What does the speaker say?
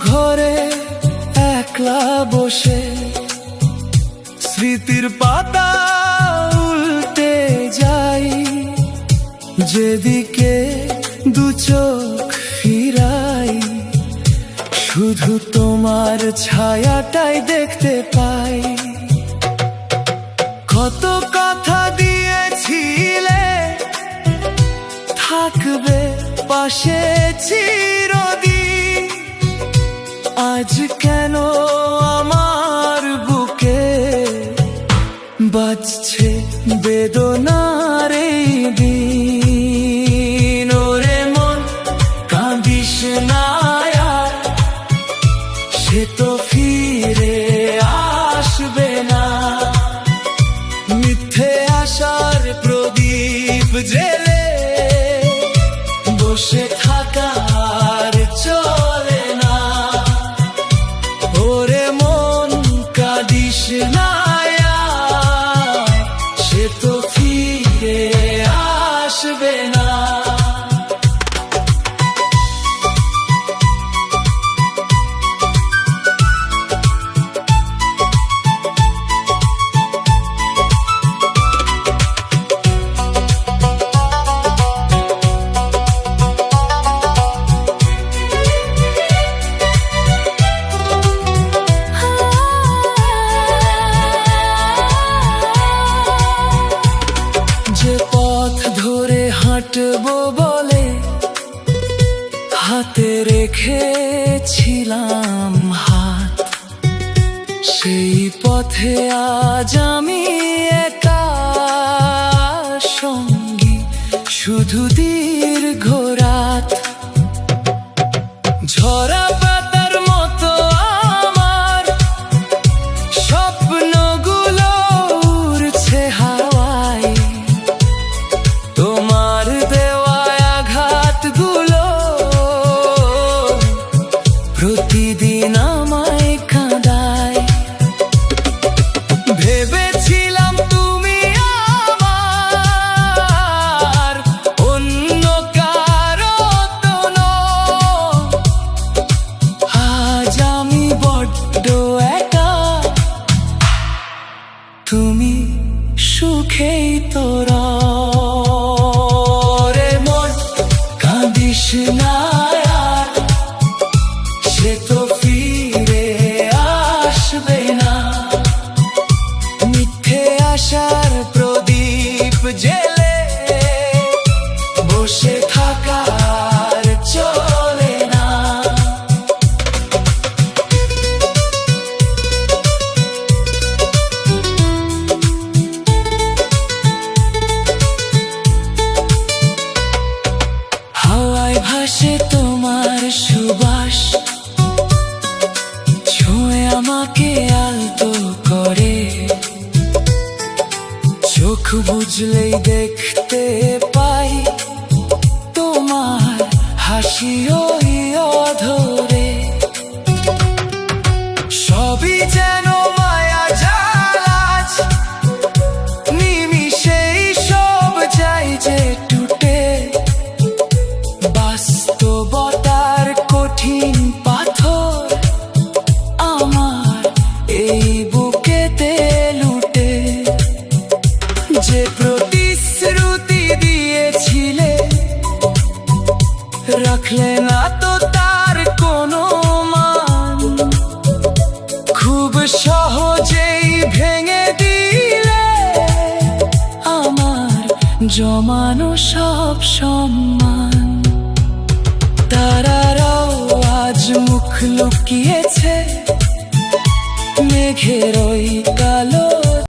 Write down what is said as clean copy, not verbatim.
ঘরে একলা বসে স্মৃতির পাতা উল্টে যাই, যেদিকে দু চোখ ফিরাই শুধু তোমার ছায়াটাই দেখতে পাই। কত কথা দিয়েছিলে থাকবে পাশে চিরদিন, আজ কেন আমার বুকে বাজছে বেদনার এই দিন। ওরে মন কাঁদিস না আর, সে তো ফিরে আসবে না। মিথ্যে আশার প্রদীপ জেলে বসে থাকার চলে না। ওরে মন কাঁদিস না আর, সে তো ফিরে আসবে না। যে পথ ধরে হাঁটবো বলে হাতে রেখেছিলাম হাত, সেই পথে আজ আমি একা, সঙ্গী শুধু দীর্ঘ রাত। ঝরা পাতার মতো আমার স্বপ্নগুলো উড়ছে হাওয়ায়, তোমার দেওয়া আঘাতগুলো প্রতিদিন আমায় কাঁদায়। ভেবেছিলাম তুমি আমার, অন্য কারো তো নও। আজ আমি বড্ড একা, তুমি সুখেই তোরা। রে মন কাঁদিস না আর, সে তো ফিরে আসবে না। মিথ্যে আশার প্রদীপ জেলে বসে থাকার চলে না। হাওয়ায় ভাসে তোমার সুবাস, ছুঁয়ে আমাকে আলতো করে। চোখ বুঝলেই দেখতে পাই তোমার হাসি ওই অধরে। সবই যেন মায়া জাল, আজ নিমিষেই সব যাই যে টুটে। বাস্তবতার কঠিন পাথর আমার এই বুকেতে লুটে। যে প্রতিশ্রুতি দিয়েছিলে রাখলে না তো তার কোনো মান, খুব সহজেই ভেঙে দিলে আমার জমানো সব সম্মান। তারারাও আজ মুখ লুকিয়েছে মেঘের ওই কালো